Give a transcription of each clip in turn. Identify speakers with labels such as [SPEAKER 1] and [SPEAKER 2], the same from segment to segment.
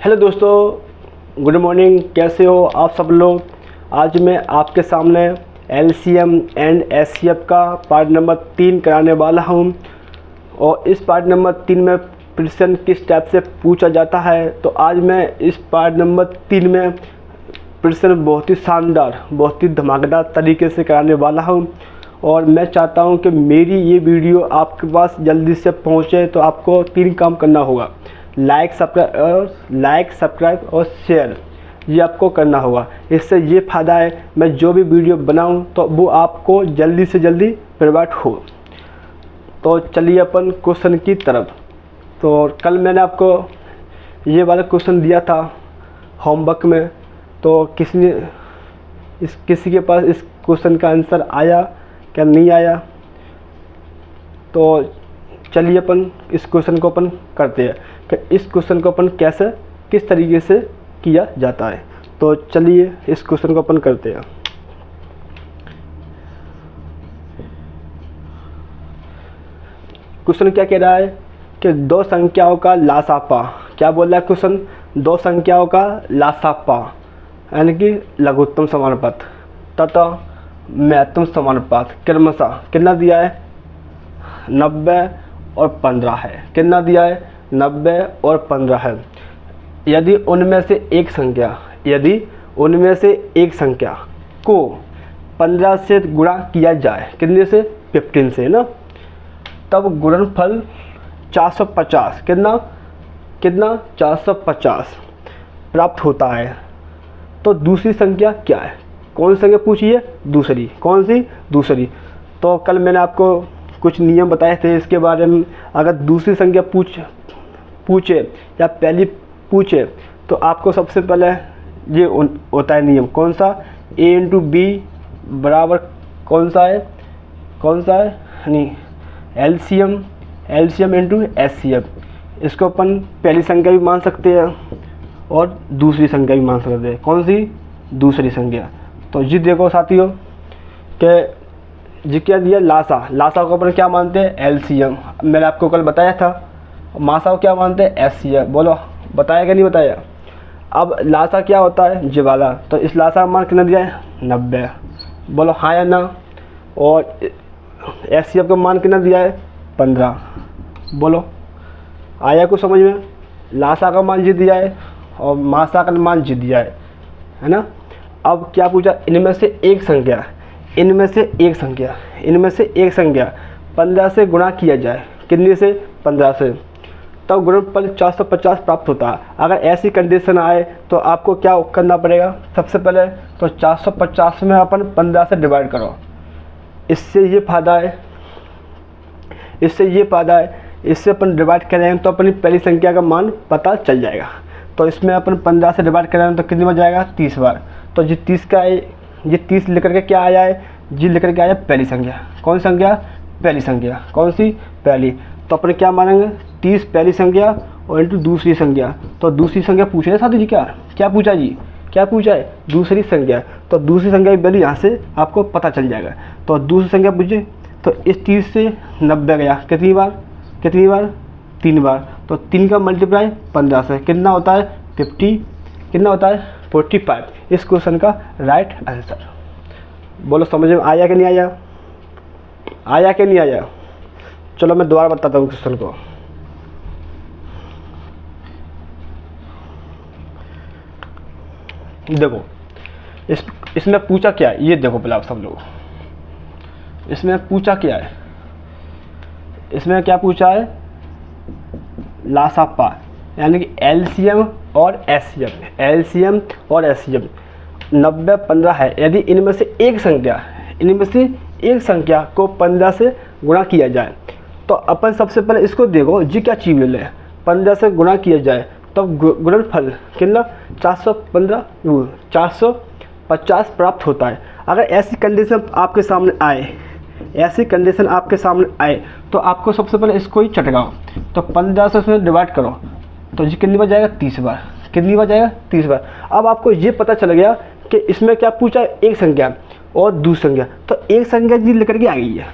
[SPEAKER 1] Hello दोस्तों, good morning. कैसे हो आप सब लोग। आज मैं आपके सामने एलसीएम एंड एचसीएफ का पार्ट नंबर 3 कराने वाला हूं। और इस पार्ट नंबर 3 में प्रश्न किस टाइप से पूछा जाता है, तो आज मैं इस पार्ट नंबर 3 में प्रश्न बहुत ही शानदार, बहुत ही धमाकेदार तरीके से कराने वाला हूं। और मैं चाहता हूं कि मेरी ये वीडियो आपके पास जल्दी से पहुंचे, तो आपको 3 काम करना होगा। लाइक, सब्सक्राइब और शेयर, ये आपको करना होगा। इससे ये फ़ायदा है, मैं जो भी वीडियो बनाऊं तो वो आपको जल्दी से जल्दी प्रोवाइड हो। तो चलिए अपन क्वेश्चन की तरफ। तो कल मैंने आपको ये वाला क्वेश्चन दिया था होमवर्क में, तो किसी के पास इस क्वेश्चन का आंसर आया क्या नहीं आया। तो चलिए अपन इस क्वेश्चन को अपन करते हैं कि इस क्वेश्चन को अपन किस तरीके से किया जाता है। तो चलिए इस क्वेश्चन को अपन करते हैं। क्वेश्चन क्या कह रहा है कि दो संख्याओं का लासापा, क्या बोल रहा है क्वेश्चन, दो संख्याओं का लासापा यानी कि लघुत्तम समानुपात तथा महत्तम समानुपात क्रमशः कितना दिया है, 90 और 15 है। कितना दिया है, 90 और 15 है। यदि उनमें से एक संख्या को 15 से गुणा किया जाए, कितने से, 15 से ना, तब गुणनफल 450 कितना 450 प्राप्त होता है। तो दूसरी संख्या क्या है, कौन सी संख्या पूछी है, दूसरी। कौन सी, दूसरी। तो कल मैंने आपको कुछ नियम बताए थे इसके बारे में। अगर दूसरी संख्या पूछे या पहली पूछे तो आपको सबसे पहले ये होता है नियम, कौन सा, a इंटू बी बराबर कौन सा है नहीं, एलसीएम इंटू एचसीएफ। इसको अपन पहली संख्या भी मान सकते हैं और दूसरी संख्या भी मान सकते हैं। कौन सी, दूसरी संख्या। तो जी देखो साथियों कि जी क्या दिया, लासा को अपन क्या मानते हैं, एलसीएम। मैंने आपको कल बताया था। मासा को क्या मानते हैं, एचसीएफ। बोलो बताया कि नहीं बताया। अब लासा क्या होता है, जी वाला। तो इस लासा का मान कितना दिया है, 90। बोलो हाँ या ना। और एचसीएफ का मान कितना दिया है, 15। बोलो आया कुछ समझ में। लासा का मान जी दिया है और मासा का मान जी दिया है ना। अब क्या पूछा, इनमें से एक संख्या 15 से गुणा किया जाए, कितने से, 15 से, तब गुणनफल 450 प्राप्त होता है। अगर ऐसी कंडीशन आए तो आपको क्या करना पड़ेगा, सबसे पहले तो 450 में अपन 15 से डिवाइड करो। इससे ये फ़ायदा है, इससे अपन डिवाइड करेंगे तो अपनी पहली संख्या का मान पता चल जाएगा। तो इसमें अपन 15 से डिवाइड करेंगे तो कितनी बार जाएगा, 30 बार। तो ये 30 का है, ये 30 लेकर के क्या आया है, जी लेकर के आया पहली संख्या। कौन संख्या, पहली संख्या। कौन सी, पहली। तो अपन क्या मानेंगे, 30 पहली संख्या और इंटू दूसरी संख्या। तो दूसरी संख्या पूछ रहे साथी जी, क्या पूछा जी, क्या पूछा है, दूसरी संख्या। तो दूसरी संख्या की वैल्यू यहाँ से आपको पता चल जाएगा। तो दूसरी संख्या पूछे तो इस 30 से 90 गया, कितनी बार, 3 बार। तो 3 का मल्टीप्लाई 15 से कितना होता है, 50, कितना होता है, 45। इस क्वेश्चन का राइट आंसर। बोलो समझ में आया कि नहीं आया। चलो मैं दोबारा बताता हूँ क्वेश्चन को। देखो इसमें पूछा क्या है, ये देखो पहले आप सब लोग, इसमें पूछा क्या है, इसमें क्या पूछा है, लासापा यानी कि एलसीएम और एचसीएफ। 90 15 है। यदि इनमें से एक संख्या को 15 से गुणा किया जाए, तो अपन सबसे पहले इसको देखो जी क्या चीज मिले, 15 से गुणा किया जाए तब गुणनफल कितना, 450 प्राप्त होता है। अगर ऐसी कंडीशन आपके सामने आए तो आपको सबसे पहले इसको ही चटकाओ। तो 15 से उसमें डिवाइड करो तो जी कितनी बार जाएगा, 30 बार। कितनी बार जाएगा, 30 बार। अब आपको ये पता चल गया कि इसमें क्या पूछा है, एक संख्या और दूसरी संख्या। तो एक संख्या जी लेकर के आ गई है,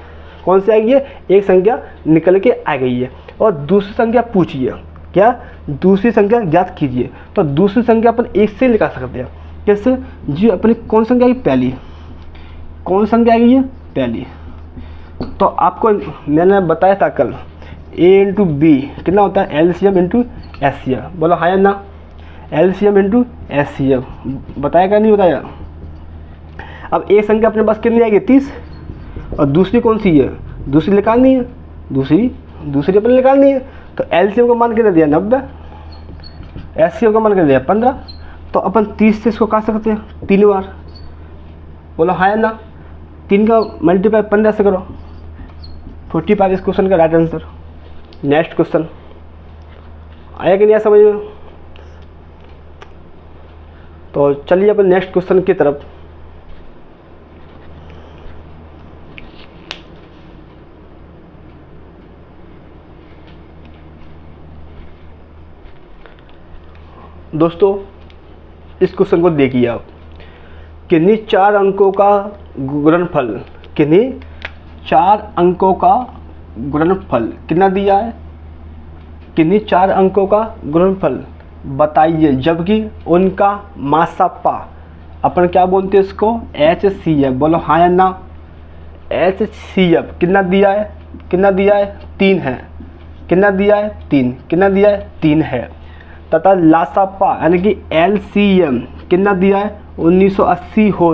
[SPEAKER 1] कौन सी आ गई है, एक संख्या निकल के आ गई है और दूसरी संख्या पूछी है। क्या, दूसरी संख्या ज्ञात कीजिए। तो दूसरी संख्या अपन 1 से निकाल सकते हैं। कैसे जी, अपनी कौन संख्या आएगी, पहली, कौन संख्या आएगी ये, पहली। तो आपको मैंने बताया था कल a इंटू बी कितना होता है, LCM इंटू SCF। बोलो हाँ या ना, LCM इंटू SCF बताया क्या, नहीं बताया। अब एक संख्या अपने पास कितनी आएगी, 30, और दूसरी कौन सी है, दूसरी निकालनी है, दूसरी अपने निकालनी है। तो LCM का मान कितना दिया, 90, SCF का मान कितना दिया, 15। तो अपन 30 से इसको काट सकते हैं 3 बार। बोलो हाँ या ना, 3 का मल्टीप्लाई 15 से करो, 45 इस क्वेश्चन का राइट आंसर। नेक्स्ट क्वेश्चन आया कि नहीं आया समझ में। तो चलिए अपन नेक्स्ट क्वेश्चन की तरफ। दोस्तों इस क्वेश्चन को देखिए आप, किन्हीं 4 अंकों का गुणनफल, किन्हीं 4 अंकों का गुणनफल कितना दिया है, किन्हीं 4 अंकों का गुणनफल बताइए जबकि उनका मासापा अपन क्या बोलते हैं इसको, HCF। बोलो हाँ या ना, HCF कितना दिया है, कितना दिया है, 3 है, कितना दिया है, 3, कितना दिया है, 3 है। तथा लासापा यानी कि LCM कितना दिया है, 1980 हो,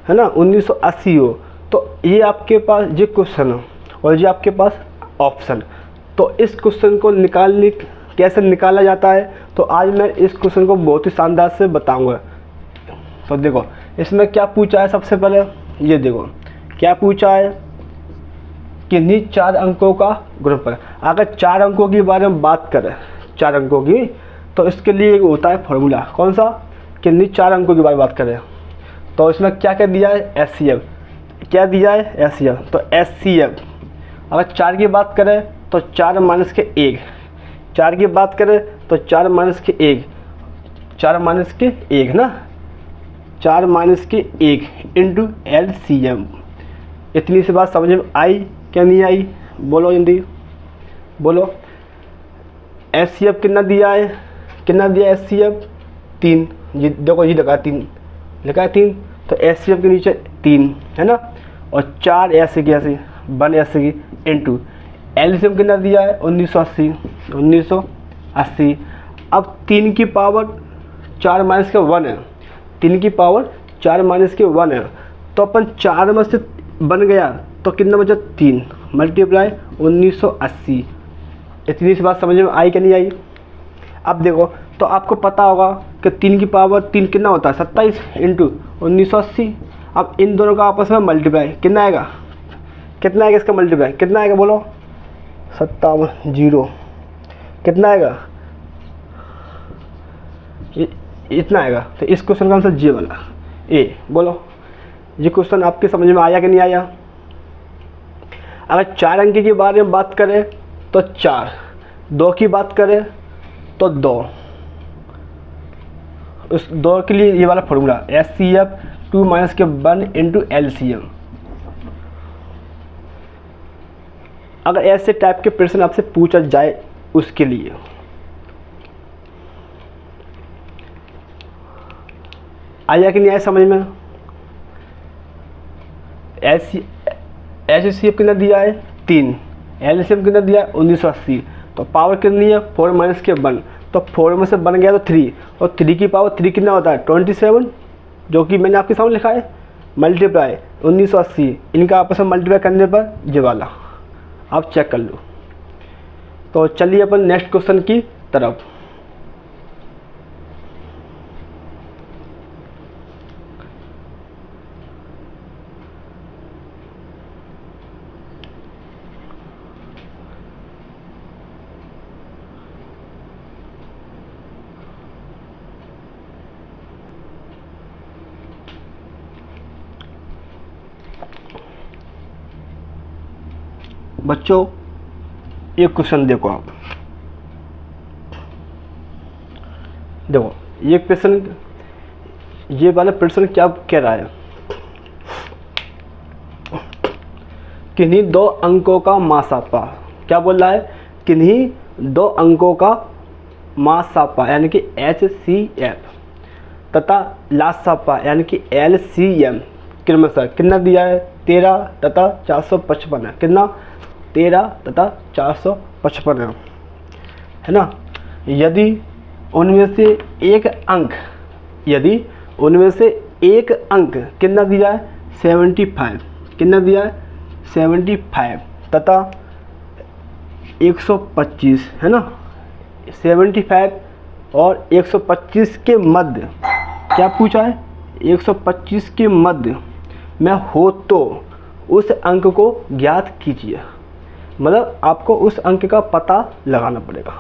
[SPEAKER 1] है ना, 1980 हो। तो ये आपके पास ये क्वेश्चन है और ये आपके पास ऑप्शन। तो इस क्वेश्चन को निकालने कैसे निकाला जाता है, तो आज मैं इस क्वेश्चन को बहुत ही शानदार से बताऊंगा। तो देखो इसमें क्या पूछा है, सबसे पहले ये देखो क्या पूछा है, किन्हीं 4 अंकों का गुणनफल। अगर 4 अंकों के बारे में बात करें, 4 अंकों की, तो इसके लिए एक होता है फॉर्मूला, कौन सा, किन्हीं 4 अंकों के बारे में बात करें। तो इसमें क्या क्या दिया है, SCF, क्या दिया है, SCF। तो SCF अगर 4 की बात करें तो 4 माइनस के 1, 4 की बात करें तो 4 माइनस के 1, 4 माइनस के 1 ना, 4 माइनस के 1 इंटू LCM। इतनी सी बात समझ में आई क्या नहीं आई, बोलो जल्दी बोलो। SCF कितना दिया है, कितना दिया है SCF, 3, ये देखो ये लगा 3, लिखा है 3, तो SCF के नीचे 3 है ना, और 4 ऐसे की ऐसे 1 ऐसे की इंटू LCM कितना दिया है, 1980, 1980। अब 3 की पावर 4 माइनस के 1 है, 3 की पावर 4 माइनस के 1 है। तो अपन 4 में से बन गया तो कितना बचा, 3 मल्टीप्लाई 1980। इतनी सी बात समझ में आई कि नहीं आई। अब देखो तो आपको पता होगा कि 3 की पावर 3 कितना होता है, 27 इंटू 1980। अब इन दोनों का आपस में मल्टीप्लाई कितना आएगा, कितना आएगा इसका मल्टीप्लाई कितना आएगा, बोलो 57 0 कितना आएगा, इतना आएगा। तो इस क्वेश्चन का आंसर जी वाला ए। बोलो ये क्वेश्चन आपके समझ में आया कि नहीं आया। अगर 4 अंक के बारे में बात करें तो 4, 2 की बात करें तो 2, उस 2 के लिए ये वाला फॉर्मूला SCF 2 माइनस के 1 इंटू LCM। अगर ऐसे टाइप के प्रश्न आपसे पूछा जाए उसके लिए आया कि नहीं आया समझ में। SCF कितना दिया है, 3, LCM कितना दिया है, 1980। तो पावर कितनी है, 4 माइनस के 1, तो 4 में से बन गया तो 3, और 3 की पावर 3 कितना होता है, 27, जो कि मैंने आपके सामने लिखा है, मल्टीप्लाई 1980। इनका आपस में मल्टीप्लाई करने पर ये वाला आप चेक कर लो। तो चलिए अपन नेक्स्ट क्वेश्चन की तरफ। बच्चों एक क्वेश्चन देखो आप, देखो ये प्रश्न, ये वाला प्रश्न क्या कह रहा है, किन्हीं 2 अंकों का मासापा, क्या बोल रहा है, किन्हीं दो अंकों का मासापा यानी कि HCF तथा लासापा यानी कि LCM क्रमशः कितना दिया है, 13 तथा 455 है। कितना, 13 तथा 455 है ना। यदि उनमें से एक अंक कितना दिया है, 75, कितना दिया है, 75 तथा 125 है ना। 75 और 125 के मध्य क्या पूछा है, 125 के मध्य में हो तो उस अंक को ज्ञात कीजिए। मतलब आपको उस अंक का पता लगाना पड़ेगा,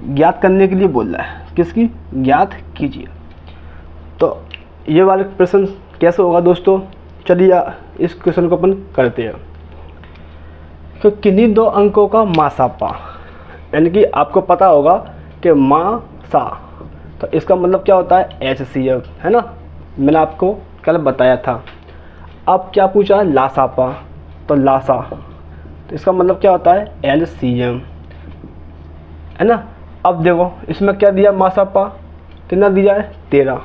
[SPEAKER 1] ज्ञात करने के लिए बोल रहा है, किसकी, ज्ञात कीजिए। तो ये वाला प्रश्न कैसे होगा दोस्तों, चलिए इस क्वेश्चन को अपन करते हैं। तो किन्हीं दो अंकों का मासापा, यानी कि आपको पता होगा कि मासा, तो इसका मतलब क्या होता है, HCF है ना, मैंने आपको कल बताया था। अब क्या पूछा है, लासापा, तो लासा, तो इसका मतलब क्या होता है, LCM है ना। अब देखो इसमें क्या दिया, मासापा कितना दिया है, 13,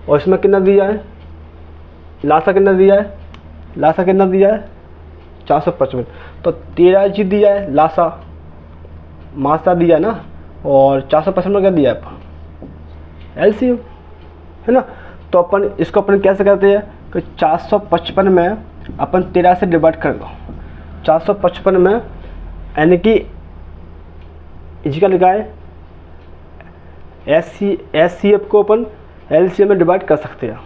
[SPEAKER 1] और इसमें कितना दिया है, लासा कितना दिया है, 455, तो 13 जी दिया है लासा, मासा दिया ना, और 455 में क्या दिया है, LCM है ना। तो अपन इसको अपन कैसे करते हैं कि 455 में अपन 13 से डिवाइड कर दो, 455 में यानी कि इसका लिखा है HCF को अपन LCM में डिवाइड कर सकते हैं।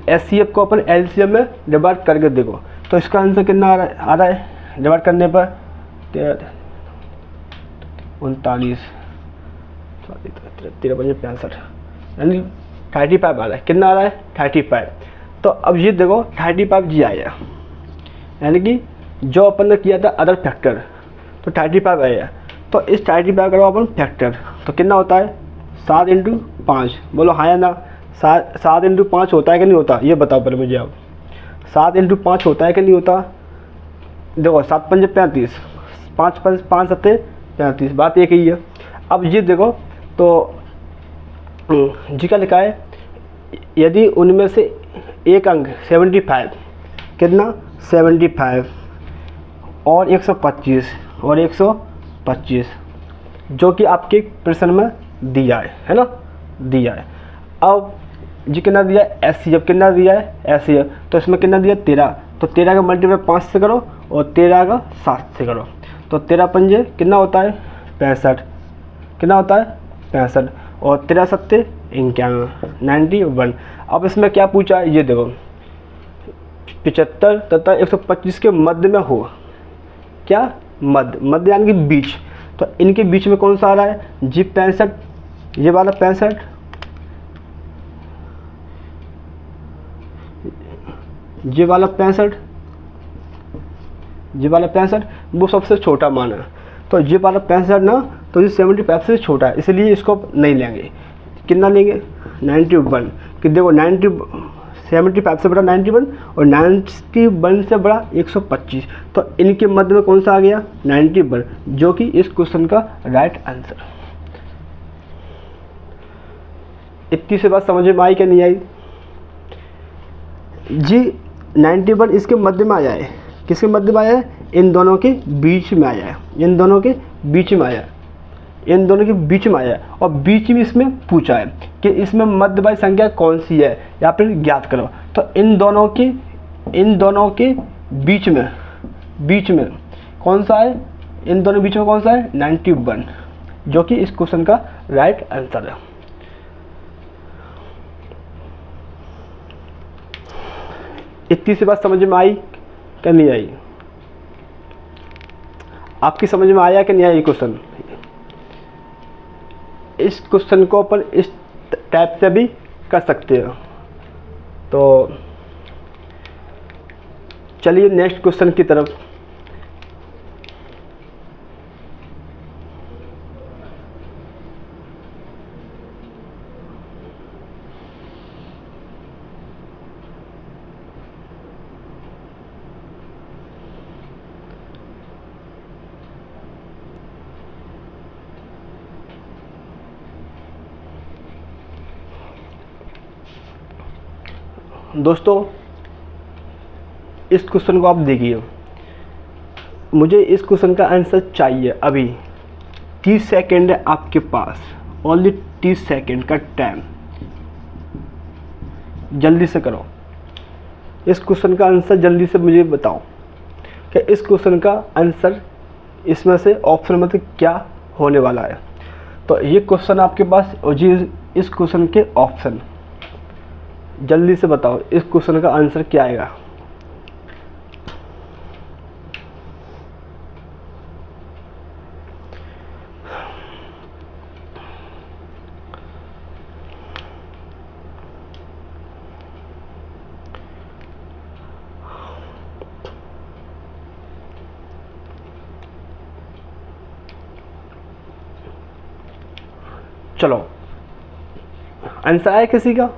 [SPEAKER 1] HCF को अपन LCM में डिवाइड करके देखो, तो इसका आंसर कितना आ रहा है डिवाइड करने पर, 39, 13 65 यानी 35 आ रहा है। कितना आ रहा है, 35। तो अब ये देखो 35 जी आया, यानी कि जो अपन ने किया था अदर फैक्टर, तो 35 आया। तो इस 35 करो अपन फैक्टर, तो कितना होता है, 7 × 5, बोलो हाँ या ना। 7 × 5 होता है कि नहीं होता, ये बताओ पहले मुझे आप। 7 × 5 होता है कि नहीं होता, देखो 7 × 5 = 35, 5 × 5 = 35, बात एक ही है। अब ये देखो तो जी का लिखा है, यदि उनमें से एक अंक 75, कितना, 75 और 125 जो कि आपके प्रश्न में दिया है ना, दिया है। अब जी कितना दिया है, HCF कितना दिया है, HCF, तो इसमें कितना दिया, 13, तो 13 का मल्टीप्लाई 5 से करो और 13 का 7 से करो, तो 13 पंजे कितना होता है, 65, कितना होता है, 65, और 13 सत्ते 91। अब इसमें क्या पूछा है, ये देखो 75 तथा 125 के मध्य में हो, क्या, मध्य यानी कि बीच, तो इनके बीच में कौन सा आ रहा है, जी 65, ये वाला 65, ये वाला 65 वो सबसे छोटा मान है। तो ये वाला 65 ना, तो ये 75 से छोटा है, इसलिए इसको नहीं लेंगे। कितना लेंगे, 91, कि देखो 75 से बड़ा 91 और 91 से बड़ा 125, तो इनके मध्य में कौन सा आ गया, 91, जो कि इस क्वेश्चन का राइट आंसर। इतनी से बात समझ में आई क्या नहीं आई जी। 91 इसके मध्य में आया है, किसके मध्य में आया है, इन दोनों के बीच में आया है, इन दोनों के बीच में आया है, इन दोनों के बीच में आया है। और बीच में इसमें पूछा है कि इसमें मध्यबाई संख्या कौन सी है, या फिर ज्ञात करो। तो इन दोनों के बीच में कौन सा है, इन दोनों बीच में कौन सा है, 91, जो कि इस क्वेश्चन का राइट आंसर है। इतनी सी बात समझ में आई क्या नहीं आई, आपकी समझ में आया कि नहीं आया ये क्वेश्चन। इस क्वेश्चन को अपन इस टाइप से भी कर सकते हैं। तो चलिए नेक्स्ट क्वेश्चन की तरफ। दोस्तों इस क्वेश्चन को आप देखिए, मुझे इस क्वेश्चन का आंसर चाहिए अभी। 30 सेकेंड है आपके पास, ओनली 30 सेकेंड का टाइम, जल्दी से करो। इस क्वेश्चन का आंसर जल्दी से मुझे बताओ कि इस क्वेश्चन का आंसर इसमें से ऑप्शन में क्या होने वाला है। तो ये क्वेश्चन आपके पास और जी इस क्वेश्चन के ऑप्शन, जल्दी से बताओ इस क्वेश्चन का आंसर क्या आएगा। चलो आंसर आया किसी का?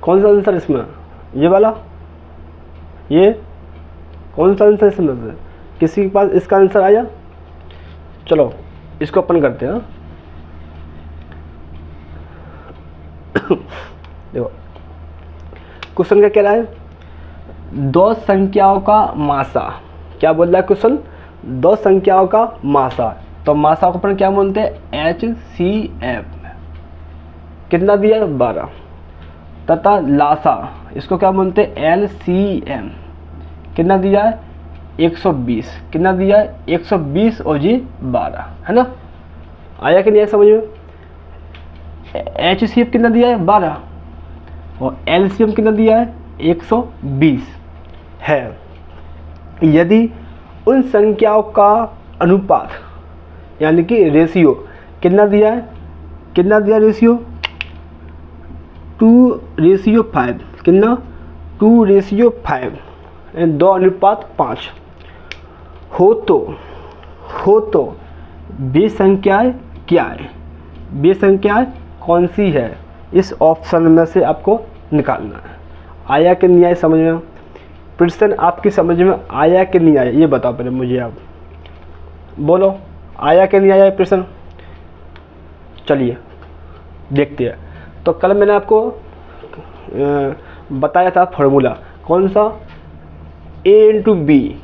[SPEAKER 1] कौन सा आंसर इसमें? ये वाला, ये कौन सा आंसर इसमें से किसी के पास इसका आंसर आया? चलो इसको अपन करते हैं। देखो क्वेश्चन का कह रहा है, दो संख्याओं का मासा। क्या बोल रहा है क्वेश्चन? दो संख्याओं का मासा। तो मासा को अपन क्या बोलते हैं? HCF। कितना दिया है? 12। तथा लासा, इसको क्या बोलते हैं? LCM। कितना दिया है? 120। कितना दिया है? 120 और जी 12, है ना? आया कि नहीं आया समझ में? HCF कितना दिया है? 12 और LCM कितना दिया है? 120 है। यदि उन संख्याओं का अनुपात यानी कि रेशियो कितना दिया है? कितना दिया रेशियो? 2:5। कितना? 2:5 2:5 हो तो वे संख्याएं क्या है? वे संख्याएं कौन सी है? इस ऑप्शन में से आपको निकालना है। आया कि नहीं आया समझ में? प्रश्न आपकी समझ में आया कि नहीं आया ये बताओ पहले मुझे, आप बोलो आया कि नहीं आया प्रश्न। चलिए देखते हैं। तो कल मैंने आपको बताया था फॉर्मूला, कौन सा? A इंटू बी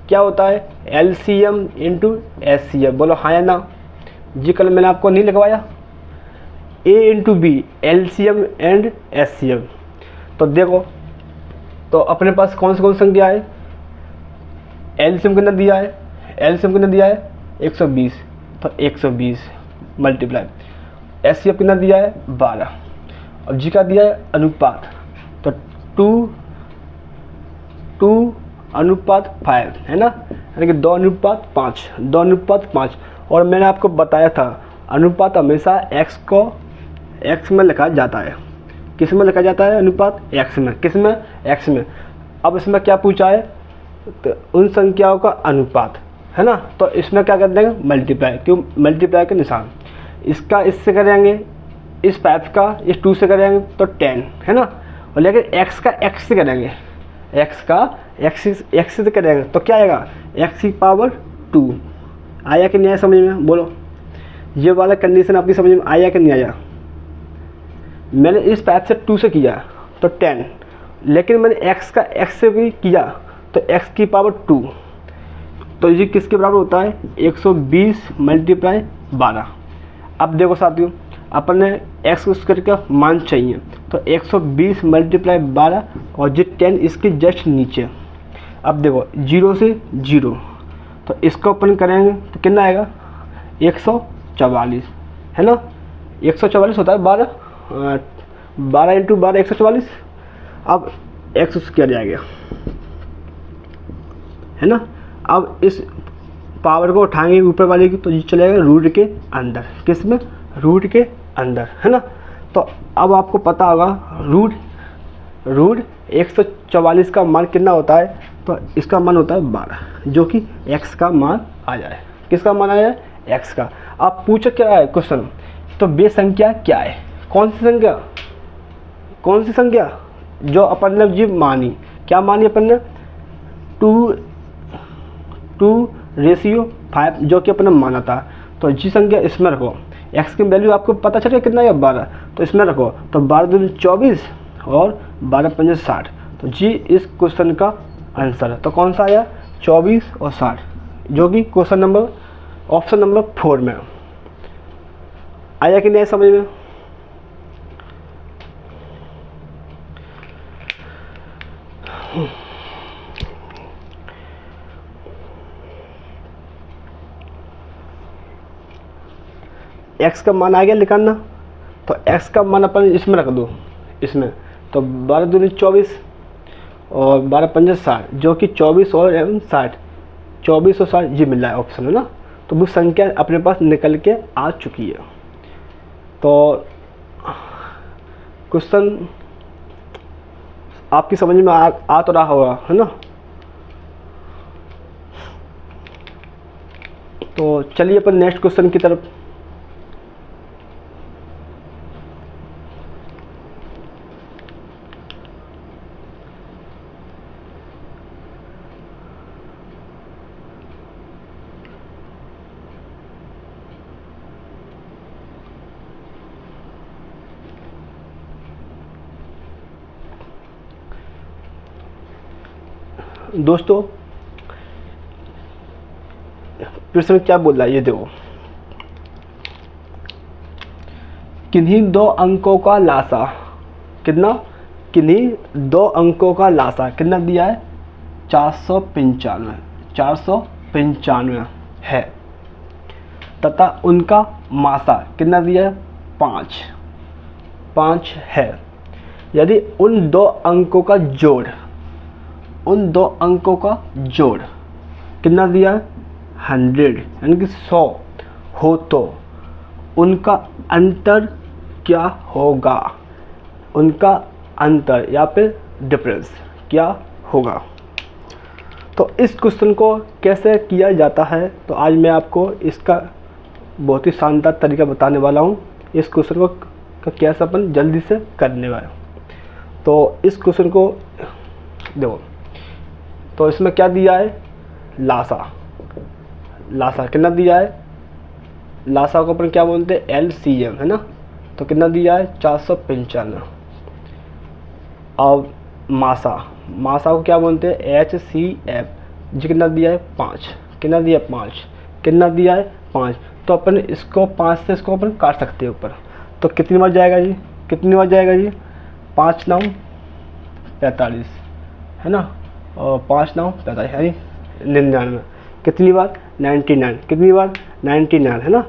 [SPEAKER 1] क्या होता है? LCM into SCF। बोलो हाँ या ना जी? कल मैंने आपको नहीं लगवाया? A into B LCM and SCF। तो देखो, तो अपने पास कौन सी संख्या है? LCM कितना दिया है? LCM कितना दिया है? 120। तो 120 मल्टीप्लाई SCF कितना दिया है? 12। और जी का दिया है अनुपात, तो 2:5 है ना, यानी कि 2:5 2:5। और मैंने आपको बताया था अनुपात हमेशा x को x में लिखा जाता है। किस में लिखा जाता है? अनुपात x में। किस में? x में। अब इसमें क्या पूछा है? तो उन संख्याओं का अनुपात, है ना। तो इसमें क्या कर देंगे? मल्टीप्लाई। क्यों? मल्टीप्लाई के निशान। इसका इससे करेंगे, इस 5 का इस 2 से करेंगे तो 10, है ना। और लेकिन x का x से करेंगे, x का x से करेंगे तो क्या आएगा? x⁻²। आया कि नहीं आया समझ में? बोलो ये वाला कंडीशन आपकी समझ में आया कि नहीं आया? मैंने इस 5 से 2 से किया तो 10, लेकिन मैंने x का x से भी किया तो x⁻²। तो ये किसके बराबर होता है? 120 मल्टीप्लाई 12। अब देखो साथियों, अपन ने x स्क्वायर का मान चाहिए, तो 120 मल्टीप्लाई 12 और जो 10 इसके जस्ट नीचे। अब देखो 0 से 0, तो इसको अपन करेंगे तो कितना आएगा? 144, है ना। 144 होता है 12 इंटू 12 144। अब x स्क्वायर जाएगा, है ना। अब इस पावर को उठाएंगे ऊपर वाले की, तो ये चलेगा रूट के अंदर। किस में? रूट के अंदर, है ना। तो अब आपको पता होगा रूट 144 का मान कितना होता है? तो इसका मान होता है 12, जो कि x का मान आ जाए। किसका मान आ जाए? x का। आप पूछो क्या है क्वेश्चन, तो वे संख्या क्या है? कौन सी संख्या? कौन सी संख्या? जो अपन ने जी मानी, क्या मानी अपन ने? 2:5 जो कि अपन ने माना था। तो जी संख्या इसमें रखो, x की वैल्यू आपको पता चले कितना है? 12, तो इसमें रखो। तो 12 दूनी 24 और 12 पंजे 60। तो जी इस क्वेश्चन का आंसर है। तो कौन सा आया? 24 और 60, जो कि क्वेश्चन नंबर ऑप्शन नंबर 4 में आया कि नहीं समझ में? x का मान आ गया निकालना। तो x का मान अपन इसमें रख दो, इसमें। तो 12 दूनी 24 और 12 पंजे 60, जो कि 24 और 60, 24 और 60 जी मिल रहा है ऑप्शन में ना। तो वो संख्या अपने पास निकल के आ चुकी है। तो क्वेश्चन आपकी समझ में आ तो रहा होगा, है ना। तो चलिए अपन नेक्स्ट क्वेश्चन की तरफ। दोस्तों प्रश्न क्या बोल रहा है ये देखो। किन्हीं 2 अंकों का लासा कितना? किन्हीं 2 अंकों का लासा कितना दिया है? 495 है तथा उनका मासा कितना दिया है? 5 है। यदि उन 2 अंकों का जोड़ कितना दिया है? 100 यानी कि 100 हो तो उनका अंतर क्या होगा? उनका अंतर या फिर डिफरेंस क्या होगा? तो इस क्वेश्चन को कैसे किया जाता है, तो आज मैं आपको इसका बहुत ही शानदार तरीका बताने वाला हूँ। इस क्वेश्चन को कैसे अपन जल्दी से करने वाले। तो इस क्वेश्चन को देखो, तो इसमें क्या दिया है? लासा कितना दिया है? लासा को अपन क्या बोलते हैं? LCM, है ना। तो कितना दिया है? 495। और मासा को क्या बोलते हैं? HCF। जी कितना दिया है? 5। कितना दिया है? 5। कितना दिया है? 5। तो अपन इसको 5 से इसको अपन काट सकते हैं ऊपर। तो कितनी बार जाएगा जी? 5 9 45, है ना। और 5 9 45 यानी 99। कितनी बार? 99। कितनी बार? 99, है ना।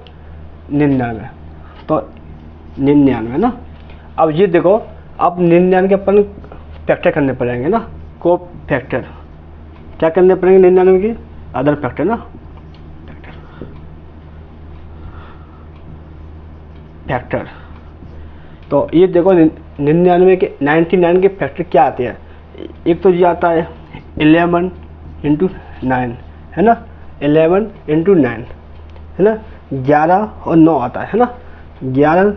[SPEAKER 1] 99। तो 99, है ना। अब ये देखो, अब 99 के अपन फैक्टर करने पड़ेंगे ना, को फैक्टर क्या करने पड़ेंगे? 99 की अदर फैक्टर ना, फैक्टर। तो ये देखो 99 के फैक्टर क्या आते हैं? एक तो ये आता है 11 × 9, है ना। 11 × 9, है ना। 11 और 9 आता है ना। 11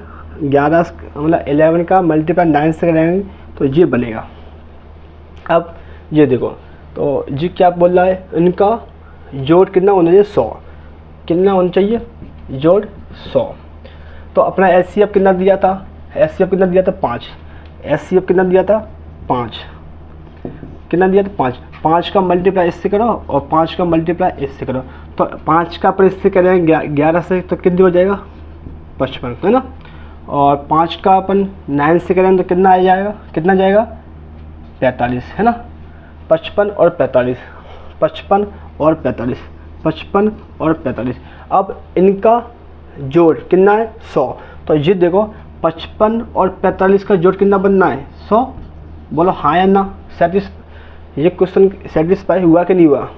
[SPEAKER 1] मतलब 11 का मल्टीप्लाई 9 से करेंगे तो ये बनेगा। अब ये देखो, तो जी क्या बोल रहा है? इनका जोड़ कितना होना चाहिए? 100। कितना होना चाहिए? जोड़ 100। तो अपना HCF कितना दिया था? 5। HCF कितना दिया था? 5। कितना दिया था? 5। 5 का मल्टीप्लाई इससे करो और 5 का मल्टीप्लाई इससे करो। तो 5 का अपन इससे करेंगे 11 से, तो कितनी हो जाएगा? 55, है ना। और 5 का अपन 9 से करेंगे तो कितना आ जाएगा? कितना जाएगा? 45, है ना। 55 और 45, 55 और 45, 55 और 45। अब इनका जोड़ कितना है? 100। तो ये देखो 55 और 45 का जोड़ कितना बनना है? 100। बोलो हाँ या ना। ये क्वेश्चन सेटिस्फाई हुआ कि नहीं हुआ?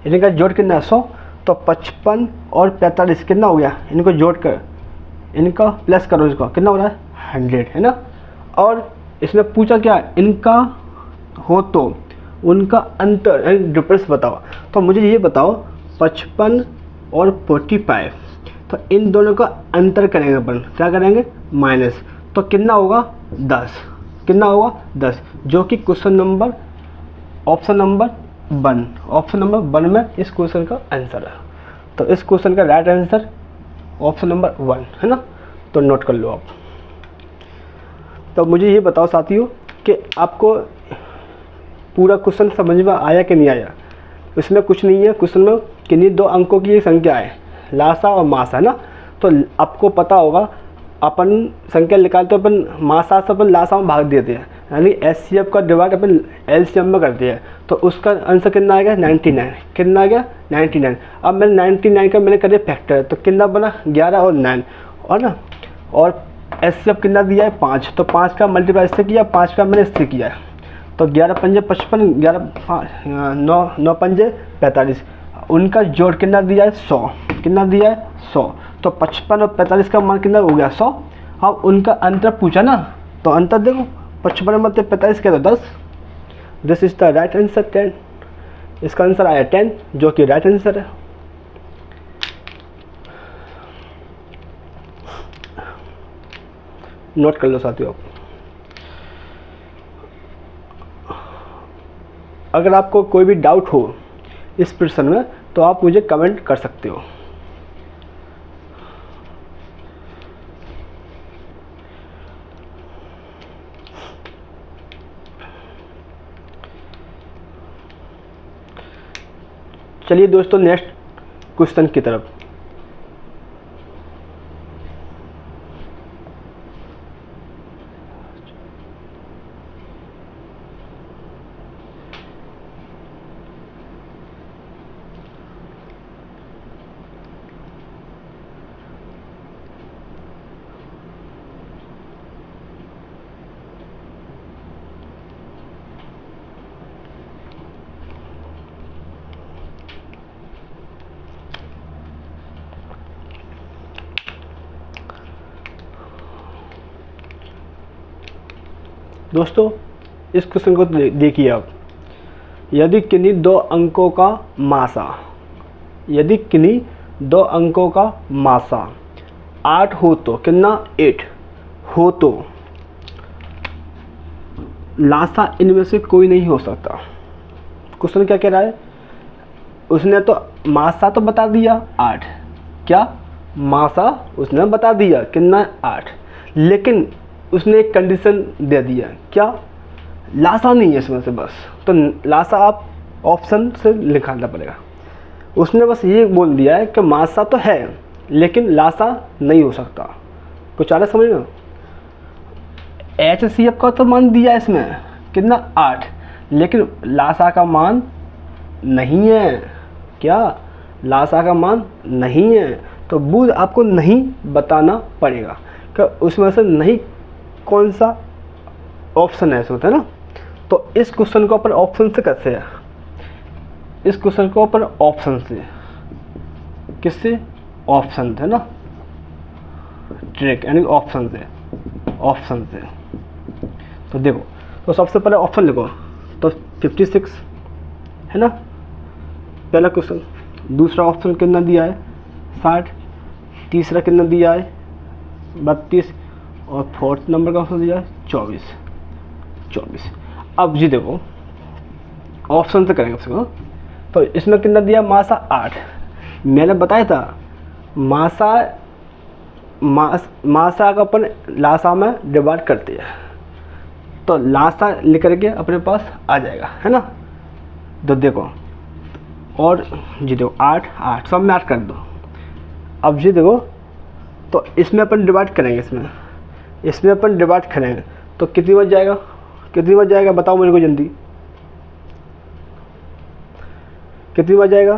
[SPEAKER 1] इनका जोड़ कितना है? 100। तो 55 और 45 कितना हो गया? इनको जोड़ कर इनका प्लस करो, इसका कितना हो रहा है? 100, है ना। और इसमें पूछा क्या? इनका हो तो उनका अंतर डिफरेंस बताओ। तो मुझे ये बताओ 55 और 45, तो इन दोनों का अंतर करेंगे अपन, क्या करेंगे? माइनस। तो कितना होगा? 10। कितना होगा? 10, जो कि क्वेश्चन नंबर ऑप्शन नंबर 1 में इस क्वेश्चन का आंसर है। तो इस क्वेश्चन का राइट आंसर ऑप्शन नंबर 1, है ना। तो नोट कर लो आप। तो मुझे ये बताओ साथियों कि आपको पूरा क्वेश्चन समझ में आया कि नहीं आया। इसमें कुछ नहीं है, क्वेश्चन में किन्हीं दो अंकों की एक संख्या है, लासा और मासा है ना। तो आपको पता होगा अपन संख्या निकालते अपन मासा से अपन लासा में भाग देते हैं, यानी एचसीएफ का डिवाइड अपन एलसीएम में करते हैं। तो उसका आंसर कितना आ गया 99। कितना आ गया 99। अब मैंने 99 का मैंने करे फैक्टर, तो कितना बना 11 और 9 और ना। और एचसीएफ कितना दिया है 5, तो 5 का मल्टीप्लाई इससे किया, 5 का मैंने इससे किया है। तो 11 पंजे 55, 9 पंजे 45, उनका जोड़ कितना दिया है 100। कितना दिया है 100। तो 55 और 45 का मान कितना हो गया 100। अब उनका अंतर पूछा ना, तो अंतर देखो 55 में 45 क्या, तो 10। This is the right answer 10। इसका आंसर आया 10, जो कि राइट आंसर है। नोट कर लो साथियों। अगर आपको कोई भी डाउट हो इस प्रश्न में तो आप मुझे कमेंट कर सकते हो। चलिए दोस्तों नेक्स्ट क्वेश्चन की तरफ। दोस्तों इस क्वेश्चन को देखिए आप। यदि किन्हीं दो अंकों का मासा, यदि किन्हीं दो अंकों का मासा 8 हो तो कितना 8 हो तो लासा इनमें से कोई नहीं हो सकता। क्वेश्चन क्या कह रहा है, उसने तो मासा तो बता दिया 8, क्या मासा उसने बता दिया कितना 8, लेकिन उसने एक कंडीशन दे दिया, क्या लासा नहीं है इसमें से बस। तो लासा आप ऑप्शन से निकालना पड़ेगा। उसने बस ये बोल दिया है कि मासा तो है लेकिन लासा नहीं हो सकता। कुछ आ रहा समझ में। एचसीएफ का तो मान दिया है इसमें कितना 8, लेकिन लासा का मान नहीं है, क्या लासा का मान नहीं है। तो बुध आपको नहीं बताना पड़ेगा कि उसमें से नहीं कौन सा ऑप्शन है इसमें, है ना। तो इस क्वेश्चन को अपन ऑप्शन से कैसे है, इस क्वेश्चन को अपन ऑप्शन से, किससे ऑप्शन है ना, ट्रिक यानी ऑप्शन से, ऑप्शन से। तो देखो, तो सबसे पहले ऑप्शन लिखो, तो 56 है ना पहला क्वेश्चन। दूसरा ऑप्शन कितना दिया है 60, तीसरा कितना दिया है 32 और फोर्थ नंबर का ऑप्शन दिया है 24। अब जी देखो ऑप्शन से करेंगे उसको। तो इसमें कितना दिया मासा 8, मैंने बताया था मासा का अपन लासा में डिवाइड करते हैं, तो लासा लेकर के अपने पास आ जाएगा, है ना। तो देखो और जी देखो 8 सब में 8 कर दो। अब जी देखो, तो इसमें अपन डिवाइड करेंगे, इसमें अपन डिवाइड करेंगे तो कितनी बच जाएगा, कितनी बच जाएगा बताओ मेरे को जल्दी, कितनी बच जाएगा।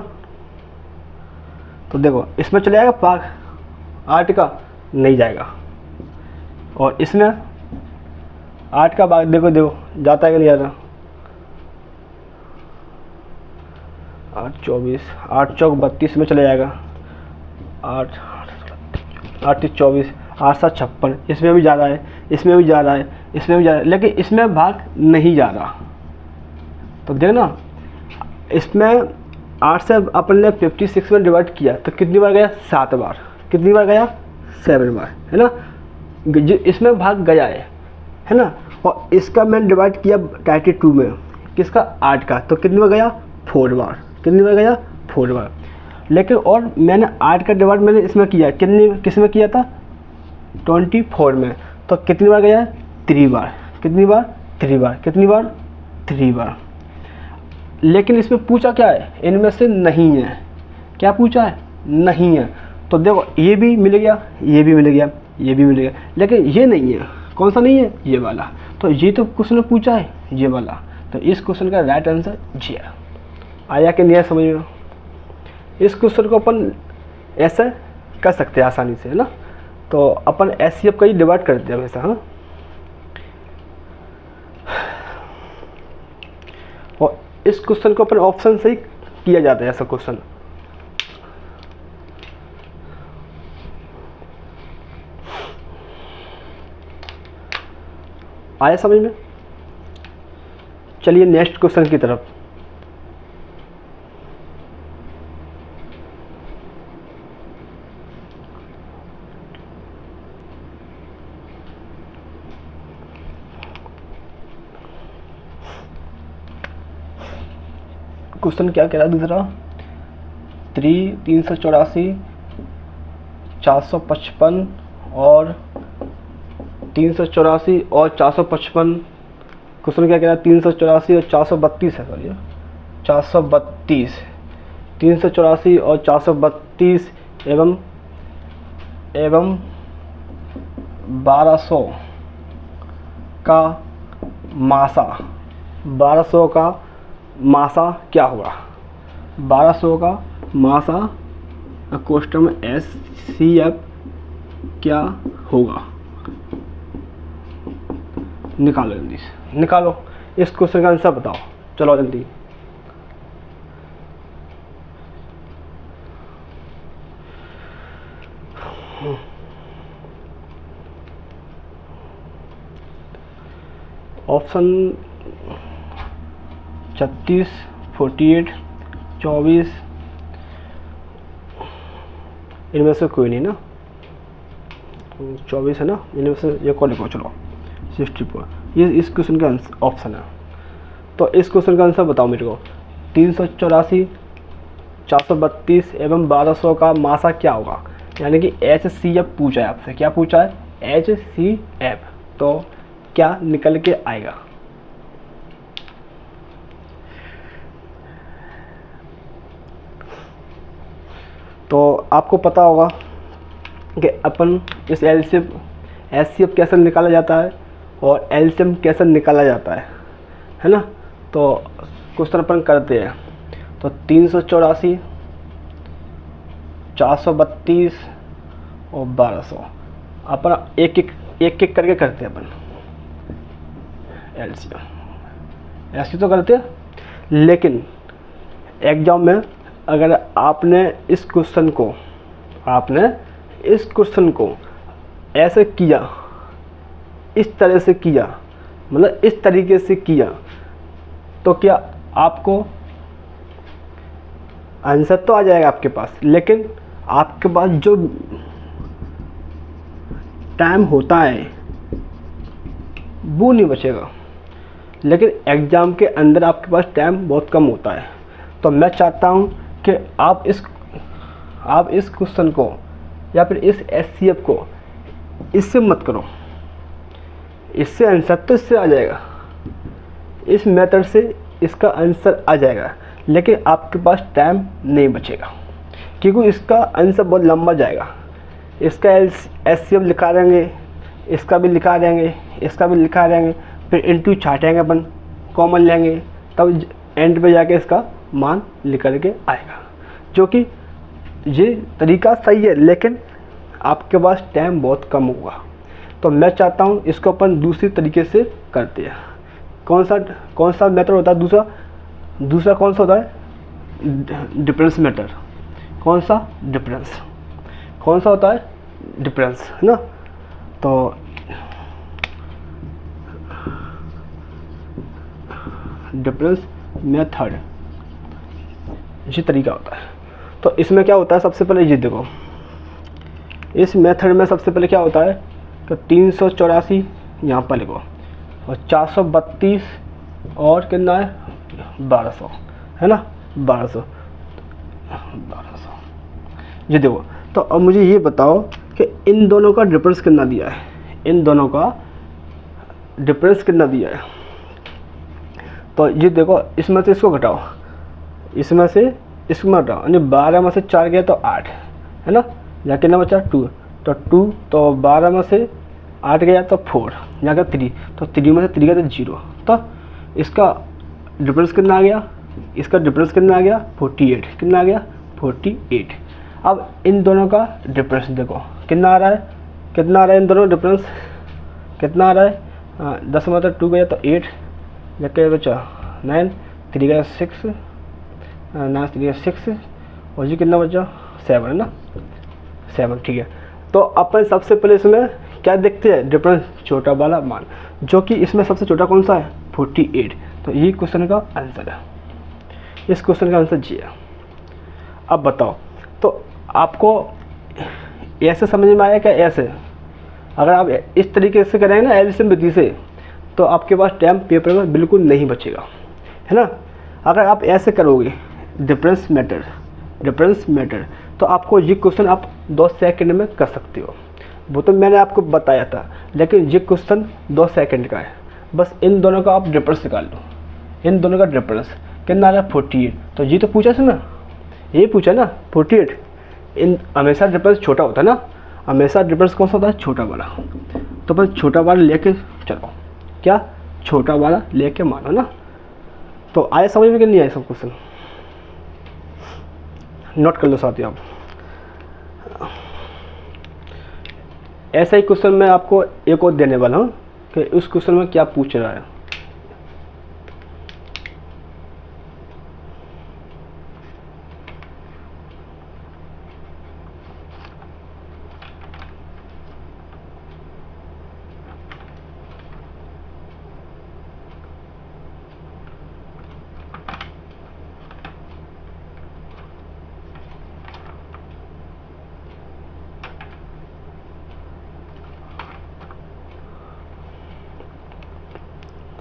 [SPEAKER 1] तो देखो इसमें चले जाएगा भाग 8 का, नहीं जाएगा। और इसमें 8 का भाग देखो जाता है कि नहीं जाता। 8 24, 8 चौक 32 में चले जाएगा। 8 24, 8 7 56, इसमें भी जा रहा है, इसमें भी जा रहा है, इसमें भी जा रहा है, लेकिन इसमें भाग नहीं जा रहा। तो देखना इसमें 8 से अपन ने 56 में डिवाइड किया तो कितनी बार गया 7 बार, कितनी बार गया 7 बार, है ना। इसमें भाग गया है ना। और इसका मैंने डिवाइड किया 32 में, किसका 8 का, तो कितनी बार गया 4 बार, कितनी बार गया 4 बार। लेकिन और मैंने 8 का डिवाइड मैंने इसमें किया, किस में किया था 24 में, तो कितनी बार गया 3 बार, कितनी बार 3 बार। कितनी बार? 3 बार। लेकिन इसमें पूछा क्या है? इनमें से नहीं है। क्या पूछा है? नहीं है। तो देखो ये भी मिल गया, ये भी मिल गया, ये भी मिल गया, लेकिन ये नहीं है। कौन सा नहीं है? ये वाला। तो ये तो क्वेश्चन में पूछा है, ये वाला। तो इस क्वेश्चन का राइट आंसर जी है। आया कि नहीं आया समझ में? इस क्वेश्चन को अपन ऐसे कर सकते हैं आसानी से, है ना। तो अपन एचसीएफ का ही डिवाइड करते हैं हमेशा, हाँ। और इस क्वेश्चन को अपन ऑप्शन से ही किया जाता है ऐसा क्वेश्चन। आया समझ में? चलिए नेक्स्ट क्वेश्चन की तरफ। क्वेश्चन क्या कह रहा है दूसरा? 384, 455 और 384 और 455। क्वेश्चन क्या कह रहा है? 384 और 432 है, सॉरी 432। 384 और 432 एवं 1200 का मासा, 1200 का मासा क्या होगा? 1200 का मासा क्वेश्चन में एचसीएफ क्या होगा? निकालो जल्दी से, निकालो। इस क्वेश्चन का आंसर बताओ, चलो जल्दी। ऑप्शन 36, 48, 24, इनमें से कोई नहीं ना। 24 है ना, इनमें से ये कौन लिखो? चलो 64, ये इस क्वेश्चन का ऑप्शन है। तो इस क्वेश्चन का आंसर बताओ मेरे को। 384, 432 एवं 1200 का मासा क्या होगा? यानी कि एचसीएफ पूछा है आपसे। क्या पूछा है? एचसीएफ। तो क्या निकल के आएगा? तो आपको पता होगा कि अपन इस एचसीएफ कैसे निकाला जाता है और एलसीएम कैसे निकाला जाता है ना। तो क्वेश्चन अपन करते हैं। तो 384, 432 और 1200 अपन एक एक करके करते हैं अपन। एलसीएम तो करते हैं, लेकिन एग्जाम में अगर आपने इस क्वेश्चन को ऐसे किया, इस तरह से किया, मतलब इस तरीके से किया, तो क्या आपको आंसर तो आ जाएगा आपके पास, लेकिन आपके पास जो टाइम होता है वो नहीं बचेगा। लेकिन एग्ज़ाम के अंदर आपके पास टाइम बहुत कम होता है। तो मैं चाहता हूँ कि आप इस क्वेश्चन को या फिर इस एचसीएफ को इससे मत करो। इससे आंसर तो इससे आ जाएगा, इस मेथड से इसका आंसर आ जाएगा, लेकिन आपके पास टाइम नहीं बचेगा, क्योंकि इसका आंसर बहुत लंबा जाएगा। इसका एचसीएफ लिखा रहेंगे, इसका भी लिखा रहेंगे, इसका भी लिखा रहेंगे, फिर इंटू छाटेंगे अपन, कॉमन लेंगे, तब एंड पे जाके इसका मान निकल के आएगा। जो कि ये तरीका सही है, लेकिन आपके पास टाइम बहुत कम होगा। तो मैं चाहता हूँ इसको अपन दूसरी तरीके से करते हैं। कौन सा मेथड होता है? दूसरा कौन सा होता है? Difference method. कौन सा होता है? डिफरेंस, है ना। तो डिफरेंस मेथड ये तरीका होता है। तो इसमें क्या होता है? सबसे पहले ये देखो, इस मेथड में सबसे पहले क्या होता है कि 384 यहाँ पर लिखो और 432 और कितना है? 1200, है ना। 1200 ये देखो। तो अब मुझे ये बताओ कि इन दोनों का डिफरेंस कितना दिया है? इन दोनों का डिफरेंस कितना दिया है? तो ये देखो इसमें से इसको घटाओ, इसमें से इसमें घटाओ, यानी 12 में से 4 गया तो 8 है ना, यहाँ कितना बचा 2, तो 2 तो 12 में से 8 गया तो 4, यहाँ का 3, तो 3 में से 3 गया तो 0, तो इसका डिफरेंस कितना आ गया, इसका डिफरेंस कितना आ गया 48, कितना आ गया 48। अब इन दोनों का डिफरेंस देखो कितना आ रहा है, कितना आ रहा है इन दोनों डिफरेंस कितना आ रहा है, 10 में तो 2 गया तो 8, क्या बचा 9, 3 गया 6, 9 3 गया 6, और ये कितना बचा 7 है ना, 7, ठीक है। तो अपन सबसे पहले इसमें क्या देखते हैं, डिफरेंस छोटा वाला मान, जो कि इसमें सबसे छोटा कौन सा है 48, तो ये क्वेश्चन का आंसर है, इस क्वेश्चन का आंसर जी है। अब बताओ तो आपको ऐसे समझ में आया क्या, ऐसे अगर आप इस तरीके से करेंगे ना एलसीएम विधि से, तो आपके पास टाइम पेपर में बिल्कुल नहीं बचेगा, है ना। अगर आप ऐसे करोगे डिफरेंस मैटर, तो आपको ये क्वेश्चन आप 2 सेकंड में कर सकते हो, वो तो मैंने आपको बताया था, लेकिन ये क्वेश्चन 2 सेकंड का है। बस इन दोनों का आप डिफरेंस निकाल लो, इन दोनों का डिफरेंस कितना आ रहा है 48, तो ये तो पूछा था ना, ये पूछा ना 48, इन हमेशा डिफरेंस छोटा होता है ना, हमेशा डिफरेंस कौन सा होता है छोटा वाला, तो बस छोटा वाला लेके चलो, क्या छोटा वाला लेके मानो ना। तो आया समझ में कि नहीं आया सब क्वेश्चन, नोट कर लो साथियों आप। ऐसा ही क्वेश्चन मैं आपको एक और देने वाला हूँ कि उस क्वेश्चन में क्या पूछ रहा है।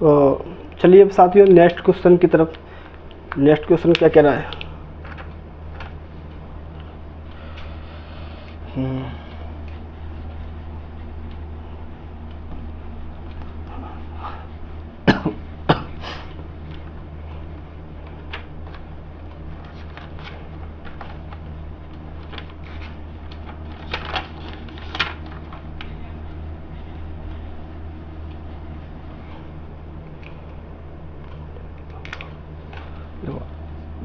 [SPEAKER 1] तो चलिए अब साथियों नेक्स्ट क्वेश्चन की तरफ, नेक्स्ट क्वेश्चन क्या कह रहा है।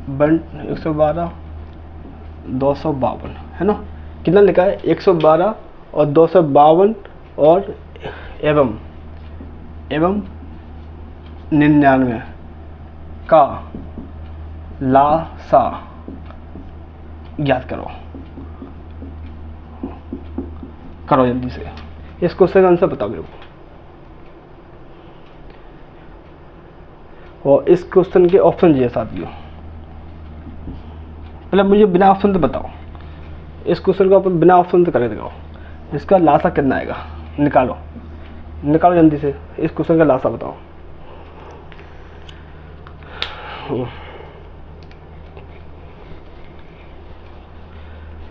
[SPEAKER 1] बन 112 252 है ना, कितना लिखा है 112 और 252 और एवं 99 का लासा याद करो जल्दी से, इस क्वेश्चन का आंसर बताओ मेरे को। और इस क्वेश्चन के ऑप्शन दिए साथियों, पहले मुझे बिना ऑप्शन तो बताओ, इस क्वेश्चन को अपन बिना ऑप्शन तो कर दिखाओ, इसका लासा कितना आएगा, निकालो जल्दी से, इस क्वेश्चन का लासा बताओ।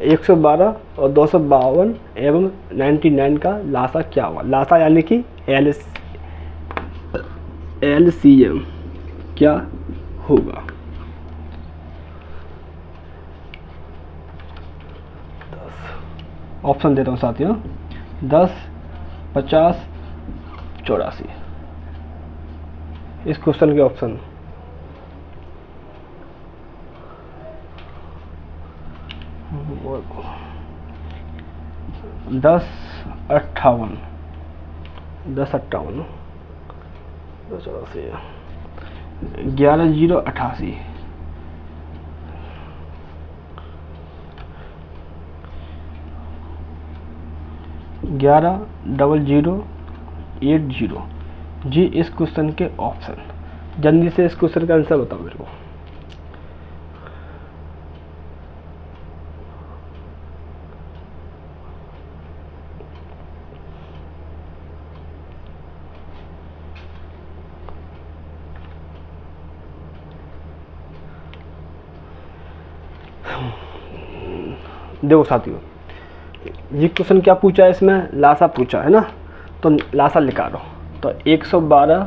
[SPEAKER 1] एक 112 और 252 एवं 99 का लासा क्या हुआ, लासा यानी कि LCM क्या होगा। ऑप्शन देता हूँ साथियों, 10, 50, 84, इस क्वेश्चन के ऑप्शन 10, 58, 10, 84, 11, 0, 88, 11, 00, 80 जी इस क्वेश्चन के ऑप्शन। जल्दी से इस क्वेश्चन का आंसर बताओ मेरे को। देखो साथियों, ये क्वेश्चन क्या पूछा है, इसमें लासा पूछा है ना, तो लासा निकालो। तो 112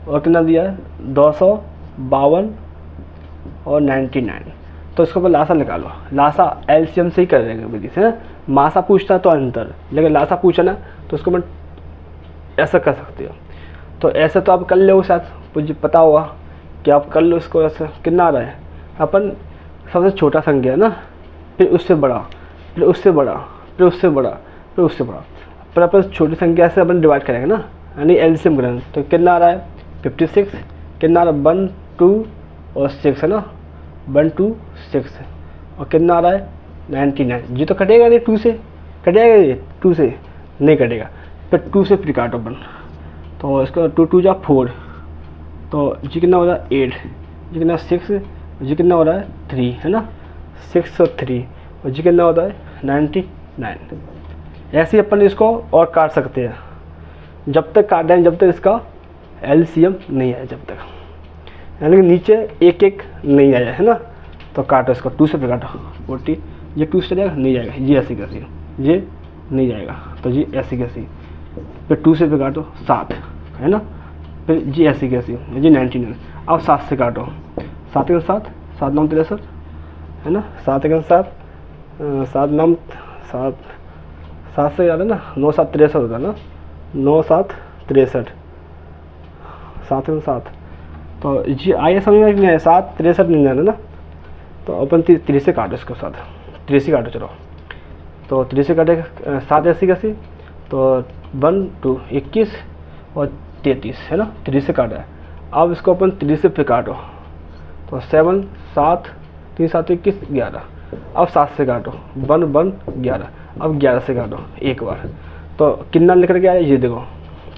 [SPEAKER 1] और कितना दिया है 252 और 99। तो इसको पर लासा निकालो। लासा एलसीएम से ही कर देंगे विधि से ना। मासा पूछता तो अंतर, लेकिन लासा पूछा ना तो उसको मैं ऐसा कर सकते हो। तो ऐसे तो आप कर लो, शायद मुझे पता होगा कि आप कर लो इसको। ऐसे कितना आ रहा है, अपन सबसे छोटा संख्या ना, फिर उससे बड़ा, फिर उससे बड़ा, फिर उससे बड़ा, फिर उससे बड़ा, पर अपन छोटी संख्या से अपन डिवाइड करेंगे ना, यानी एलसीएम करेंगे। तो कितना आ रहा है 56, कितना आ रहा है 1 2 और 6 है ना, 1 2 6, और कितना आ रहा है 99। जी तो कटेगा नहीं, 2 से कटेगा, ये 2 से नहीं कटेगा। फिर 2 से फिर काटो अपन, तो इसका 2 2 जा 4, तो जी कितना हो रहा है 8, जी कितना 6, जी कितना हो रहा है 3 है ना, 6 और 3, और जी कितना होता है 99। ऐसे ही अपन इसको और काट सकते हैं, जब तक काटें जब तक इसका एलसीएम नहीं आए, जब तक, यानी कि नीचे एक एक नहीं आया है ना। तो काटो इसको, 2 से फिर काटो 40, ये 2 से जाएगा नहीं जाएगा, ये ऐसी कैसी, ये नहीं जाएगा, तो जी ऐसी कैसी, फिर 2 से फिर काटो 7 है ना, फिर जी ऐसी कैसी, जी 99। अब 7 से काटो, 7 के 7, 7 9 63 है ना, 7 के 7, 7 9 7, 7 से ज़्यादा ना, 9 7 63 होता है ना, 9 7 63, 7 के 7, तो जी आइए समझ में नहीं आया, 7 63 नहीं जाना ना, तो अपन 3 से काटो इसको, 7 3 से काटो चलो, तो 3 से काटे 7 ऐसी कैसी, तो 1 2 21 और 33 है ना, 3 से काटा है। अब इसको अपन 3 से फिर काटो, तो 7 7 3 7 21 11, अब 7 से काटो 1 1 11, अब 11 से काटो एक बार, तो कितना निकल के आया ये देखो,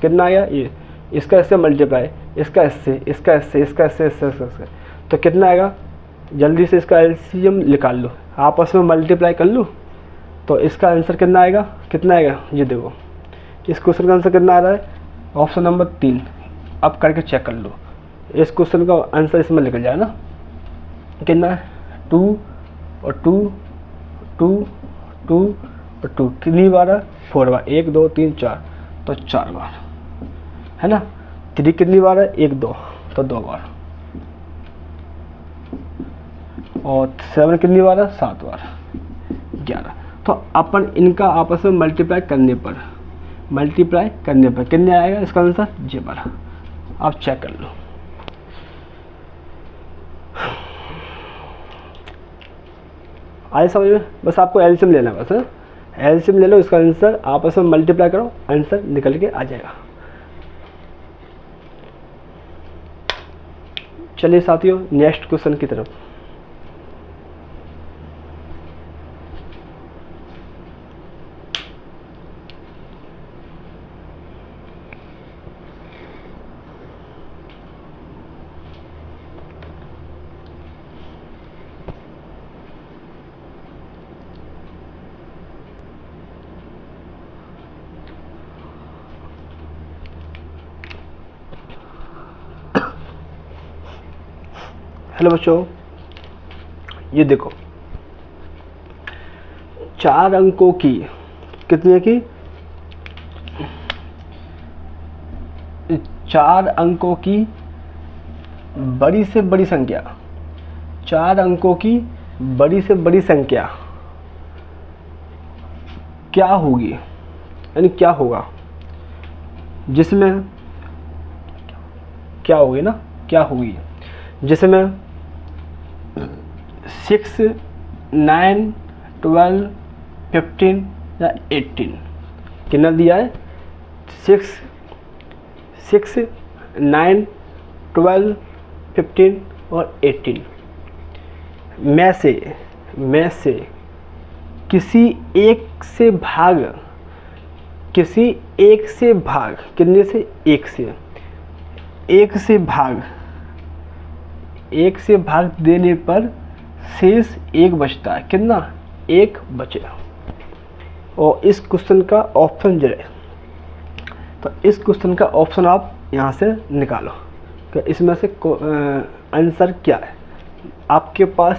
[SPEAKER 1] कितना आया ये, इसका इससे मल्टीप्लाई, इसका इससे, इसका इससे, इसका इससे, इसका, तो कितना आएगा, जल्दी से इसका एलसीएम निकाल लो, आपस में मल्टीप्लाई कर लो, तो इसका आंसर कितना आएगा, कितना आएगा ये देखो, इस क्वेश्चन का आंसर कितना आ रहा है, ऑप्शन नंबर 3। अब करके चेक कर लो, इस क्वेश्चन का आंसर इसमें निकल जाए ना, कितना है 2 और 2 2 2 और 2, कितनी बार है 4 बार, 1 2 3 4, तो 4 बार है ना। 3 कितनी बार है 1 2, तो 2 बार, और 7 कितनी बार है 7 बार, 11। तो अपन इनका आपस में मल्टीप्लाई करने पर कितने आएगा इसका आंसर ये बार। आप चेक कर लो, आए समझ में, बस आपको एलसीएम लेना है, बस है एलसीएम ले लो, इसका आंसर आपस में मल्टीप्लाई करो, आंसर निकल के आ जाएगा। चलिए साथियों नेक्स्ट क्वेश्चन की तरफ। हेलो बच्चों, ये देखो 4 अंकों की, कितने की 4 अंकों की बड़ी से बड़ी संख्या, 4 अंकों की बड़ी से बड़ी संख्या क्या होगी, यानी क्या होगा, जिसमें क्या होगी ना, क्या होगी जिसमें 6 9 12 15 या 18, कितना दिया है 6 9 12 15 और 18 में से किसी एक से भाग, कितने से, एक से भाग देने पर शेष 1 बचता है, कितना 1 बचेगा। और इस क्वेश्चन का ऑप्शन जो है, तो इस क्वेश्चन का ऑप्शन आप यहाँ से निकालो कि इसमें से आंसर क्या है। आपके पास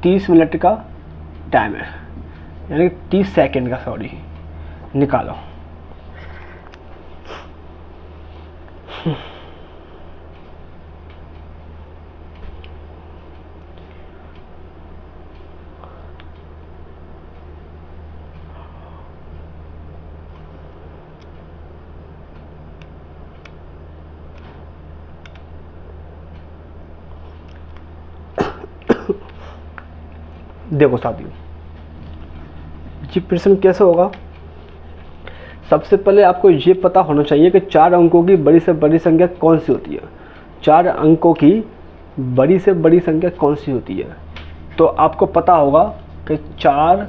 [SPEAKER 1] 30 मिनट का टाइम है, यानी 30 सेकंड का, सॉरी, निकालो। देखो साथियों, ये प्रश्न कैसे होगा। सबसे पहले आपको ये पता होना चाहिए कि 4 अंकों की बड़ी से बड़ी संख्या कौन सी होती है। 4 अंकों की बड़ी से बड़ी संख्या कौन सी होती है। तो आपको पता होगा कि 4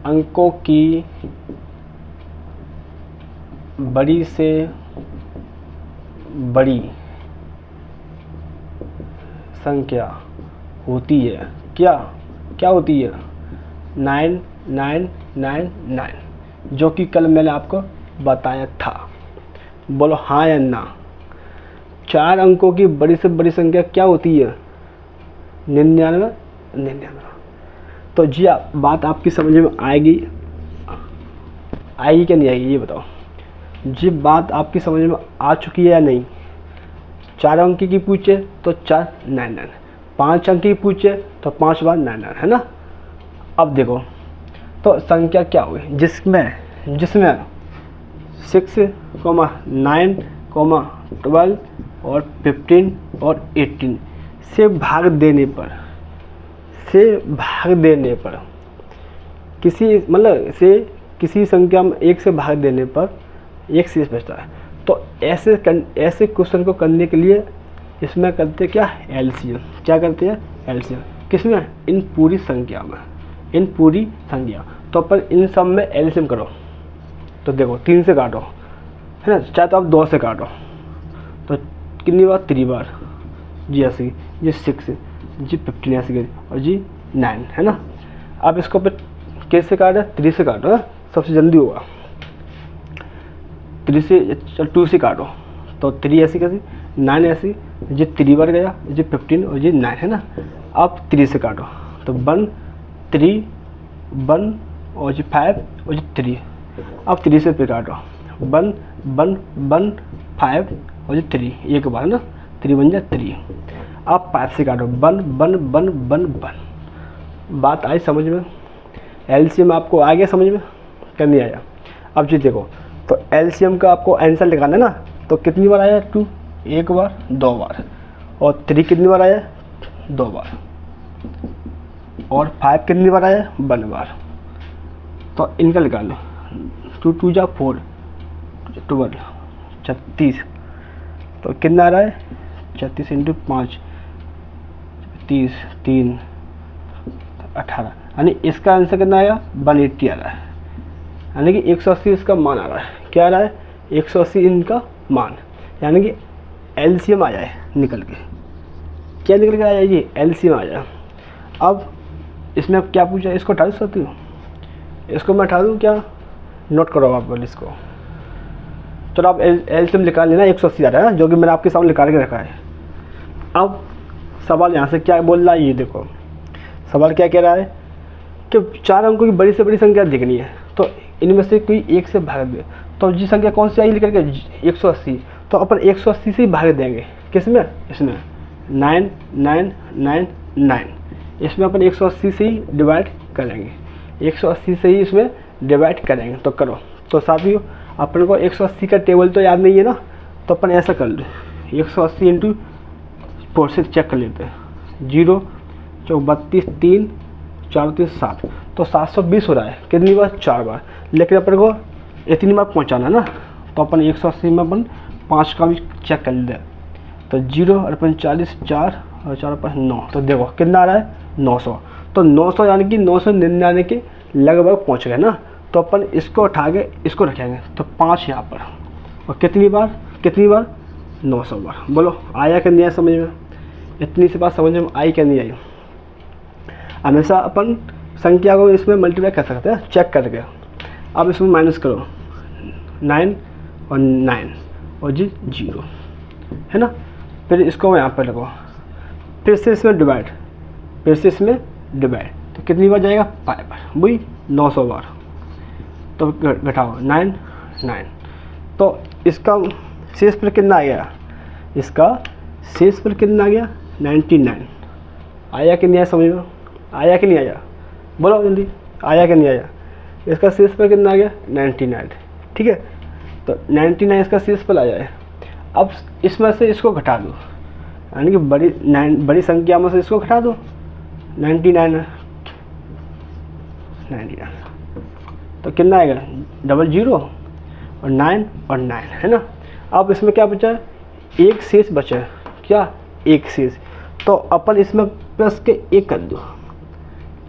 [SPEAKER 1] अंकों की बड़ी से बड़ी संख्या होती है। क्या क्या होती है? 9999, जो कि कल मैंने आपको बताया था। बोलो हाँ या ना। 4 अंकों की बड़ी से बड़ी संख्या क्या होती है? 99। तो जी बात आपकी समझ में आएगी क्या नहीं आएगी, ये बताओ। जी बात आपकी समझ में आ चुकी है या नहीं? 4 अंक की पूछे तो 499, 5 अंक की पूछे तो 5 बार 99, है ना। अब देखो तो संख्या क्या हुई जिसमें 6, 9, 12 और 15 और 18 से भाग देने पर किसी संख्या में 1 से भाग देने पर 1 शेष बचता है। तो ऐसे क्वेश्चन को करने के लिए इसमें करते क्या? एलसीएम। क्या करते हैं? एलसीएम। किसमें? इन पूरी संख्या में, इन पूरी संख्या। तो अपन इन सब में एलसीएम करो। तो देखो 3 से काटो, है ना, चाहे तो आप 2 से काटो। तो कितनी बार? 3 बार। जी 80, जी 6, जी 15 ऐसे और जी 9, है ना। अब इसको पे कैसे काटे? 3 से काटो, है? सबसे जल्दी होगा। 3 से 2 से काटो तो 3 ऐसी कैसी, 9 ऐसी, जी 3 बार गया, जी 15 और जी 9, है ना। अब 3 से काटो तो 1 3 1 और जी 5 और जी 3। अब 3 से फिर काटो 1 1 1 5 और जी 3, एक बार, है ना। 3 बन जाए 3। अब 5 से काटो 1 1 1 1 1। बात आई समझ में? एलसीएम आपको आ गया समझ में? क्या नहीं आया? अब जी देखो, तो एलसीएम का आपको आंसर निकालना है ना। तो कितनी बार आया? 2 एक बार, 2 बार। और 3 कितनी बार आया? 2 बार। और 5 कितनी बार आया? 1 बार। तो इनका निकाल लो। 2 2 जा 4, 12, 36। तो कितना आ रहा है? 36 × 5, 30, 3, 18। यानी इसका आंसर कितना आया? 180 आ रहा है। यानी कि 180 इसका मान आ रहा है। क्या आ रहा है? 180 इनका मान। यानी कि एलसीएम आ जाए निकल के। क्या निकल के आ जाए? ये एलसीएम आ जाए। अब इसमें अब क्या पूछा? इसको हटा सकती हूँ, इसको मैं हटा दूँ क्या? नोट करो आप बोले इसको। चलो आप एलसीएम निकाल लेना। 180 आ रहा है, जो कि मैंने आपके सामने निकाल के रखा है। अब सवाल यहाँ से क्या बोल रहा है? ये देखो सवाल क्या कह रहा है कि 4 अंकों की बड़ी से बड़ी संख्या दिखनी है। तो इनमें से कोई 1 से भाग दे। तो जी संख्या कौन सी आई लिख करके? 180। तो अपन 180 से ही भाग देंगे। किसमें? इसमें 9 9 9 9। इसमें अपन 180 से ही डिवाइड करेंगे। 180 से ही इसमें डिवाइड करेंगे। तो करो। तो साथियों अपन को 180 का टेबल तो याद नहीं है ना। तो अपन ऐसा कर लो, 180 × 4 से चेक कर लेते हैं। 0 4 32 3 4 3 7। तो 720 हो रहा है। कितनी बार? 4 बार। लेकिन अपन को इतनी बार पहुँचाना ना। तो अपन 180 में अपन 5 का भी चेक कर लेते हैं। तो 0 और 45 4 और 4 5 9। तो देखो कितना आ रहा है? 900। तो 900 यानी कि 999 के लगभग पहुँच गए ना। तो अपन इसको उठा के इसको रखेंगे। तो 5 यहाँ पर। और कितनी बार? 900 बार। बोलो आया कि नहीं आया समझ में? इतनी सी बात समझ में आई कि नहीं आई? हमेशा अपन संख्या को इसमें मल्टीप्लाई कर सकते हैं चेक करके। अब इसमें माइनस करो 9 और 9 और जी 0, है ना। फिर इसको यहाँ पर लगाओ, फिर से इसमें डिवाइड, फिर से इसमें डिवाइड। तो कितनी बार जाएगा? 5 बार। वही 900 बार। तो घटाओ 9 9। तो इसका शेष पर कितना आ गया, इसका शेष पर कितना आ गया 99। आया कि नहीं आया समझ में, आया कि नहीं आया, बोलो जल्दी, आया कि नहीं आया। इसका शेष पर कितना आ गया 99, ठीक है। तो 99 इसका शेष पर आ जाए। अब इसमें से इसको घटा दो, यानी कि बड़ी संख्या में से इसको घटा दो, 99 तो कितना आएगा 00 और 9 और 9 है ना। अब इसमें क्या बचा है, एक शेष बचा है, क्या एक शेष। तो अपन इसमें प्लस के 1 कर दो,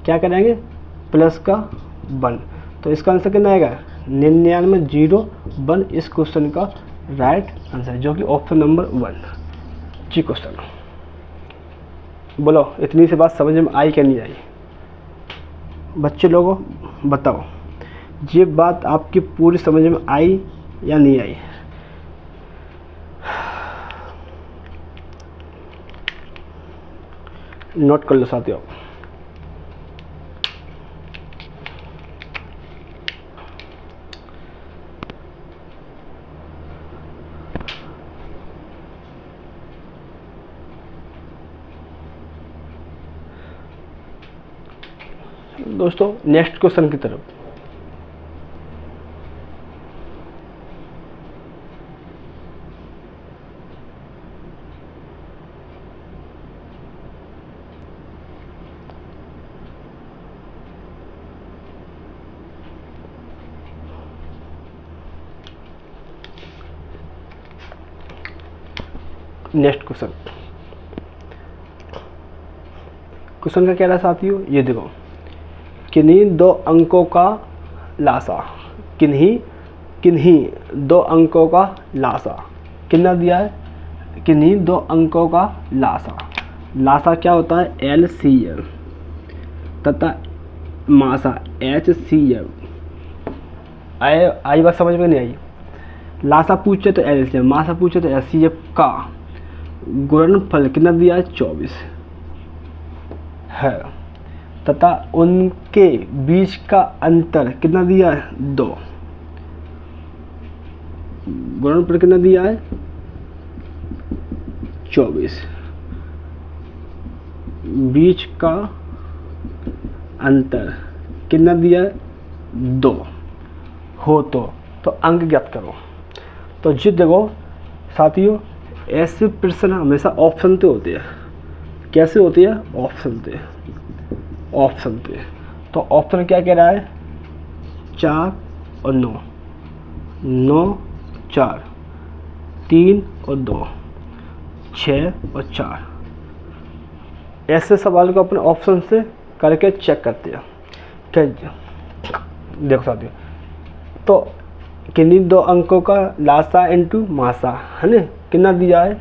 [SPEAKER 1] क्या करेंगे प्लस का 1। तो इसका आंसर कितना आएगा 9901 इस क्वेश्चन का राइट आंसर, जो कि ऑप्शन नंबर 1 जी क्वेश्चन। बोलो इतनी सी बात समझ में आई क्या नहीं आई, बच्चे लोगों बताओ, ये बात आपकी पूरी समझ में आई या नहीं आई। नोट कर लो साथियों। दोस्तों नेक्स्ट क्वेश्चन की तरफ। नेक्स्ट क्वेश्चन का क्या रहा साथियों, ये देखो, किन्हीं 2 अंकों का लासा, किन्हीं 2 अंकों का लासा कितना दिया है, किन्हीं 2 अंकों का लासा क्या होता है LCM तथा मासा HCM। आई बात समझ में नहीं आई। लासा पूछे तो LCM, मासा पूछे तो HCM का गुणनफल कितना दिया है 24 है, तथा उनके बीच का अंतर कितना दिया है 2। गुणनफल कितना दिया है 24, बीच का अंतर कितना दिया है 2 हो तो अंक ज्ञात करो। तो जी देखो साथियों, ऐसे प्रश्न हमेशा ऑप्शन पे होते हैं। कैसे होती है, ऑप्शन पे। तो ऑप्शन क्या कह रहा है 4 और 9, 9 4, 3 और 2, 6 और 4। ऐसे सवाल को अपने ऑप्शन से करके चेक करते हैं। क्या देखो साथियों, तो किन्हीं 2 अंकों का लासा इंटू मासा है ना, कितना दिया है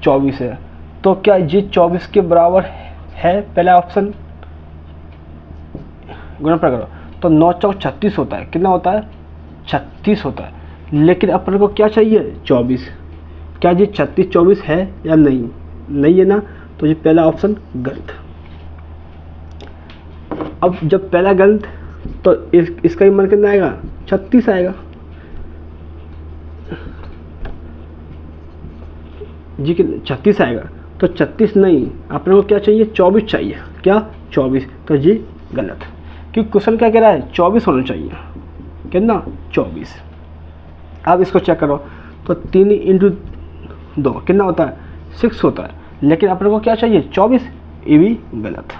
[SPEAKER 1] 24 है। तो क्या ये 24 के बराबर है, पहला ऑप्शन गुणनफल करो तो 9 चौक 36 होता है। कितना होता है 36 होता है। लेकिन अपन को क्या चाहिए 24। क्या ये 36 24 है या नहीं, नहीं है ना, तो ये पहला ऑप्शन गलत। अब जब पहला गलत तो इसका ही मान कितना आएगा 36 आएगा जी, कि 36 आएगा। तो 36 नहीं, अपने को क्या चाहिए 24 चाहिए। क्या 24, तो जी गलत, क्योंकि क्वेश्चन क्या कह रहा है 24 होना चाहिए। कितना 24। अब इसको चेक करो तो 3 इंटू 2 कितना होता है 6 होता है, लेकिन अपने को क्या चाहिए 24, ये भी गलत।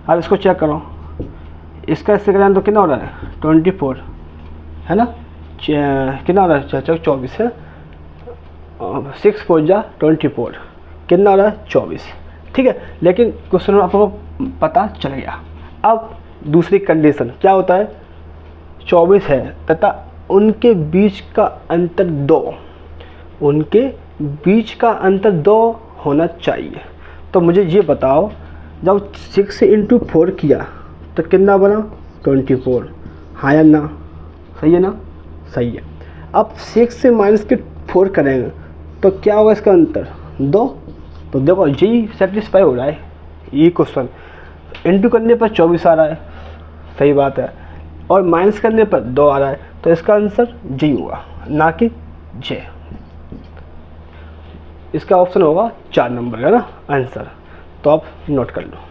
[SPEAKER 1] अब इसको चेक करो, इसका इससे करें तो कितना हो रहा है 24 है ना, कितना हो रहा है 24 है, 6 4 जा 24, कितना हो रहा है 24। ठीक है, लेकिन क्वेश्चन में आपको पता चल गया। अब दूसरी कंडीशन क्या होता है 24 है तथा उनके बीच का अंतर 2, उनके बीच का अंतर 2 होना चाहिए। तो मुझे ये बताओ, जब 6 इंटू 4 किया तो कितना बना 24, हाँ या ना, सही है ना, सही है। अब 6 से माइनस के 4 करेंगे तो क्या होगा इसका अंतर 2। तो देखो जी सेटिस्फाई हो रहा है ये क्वेश्चन। इंटू करने पर 24 आ रहा है, सही बात है, और माइनस करने पर 2 आ रहा है, तो इसका आंसर जी होगा, ना कि जे। इसका ऑप्शन होगा 4 नंबर का ना आंसर, तो आप नोट कर लो।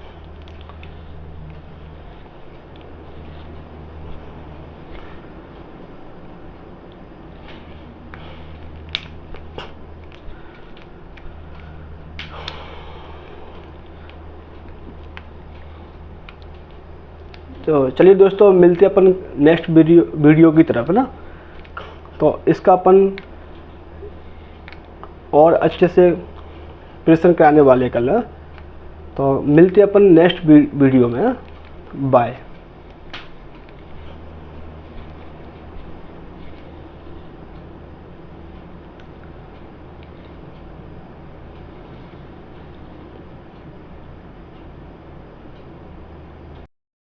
[SPEAKER 1] तो चलिए दोस्तों, मिलते हैं अपन नेक्स्ट वीडियो की तरफ ना। तो इसका अपन और अच्छे से प्रेजेंट कराने वाले कल। तो मिलते हैं अपन नेक्स्ट वीडियो में। बाय।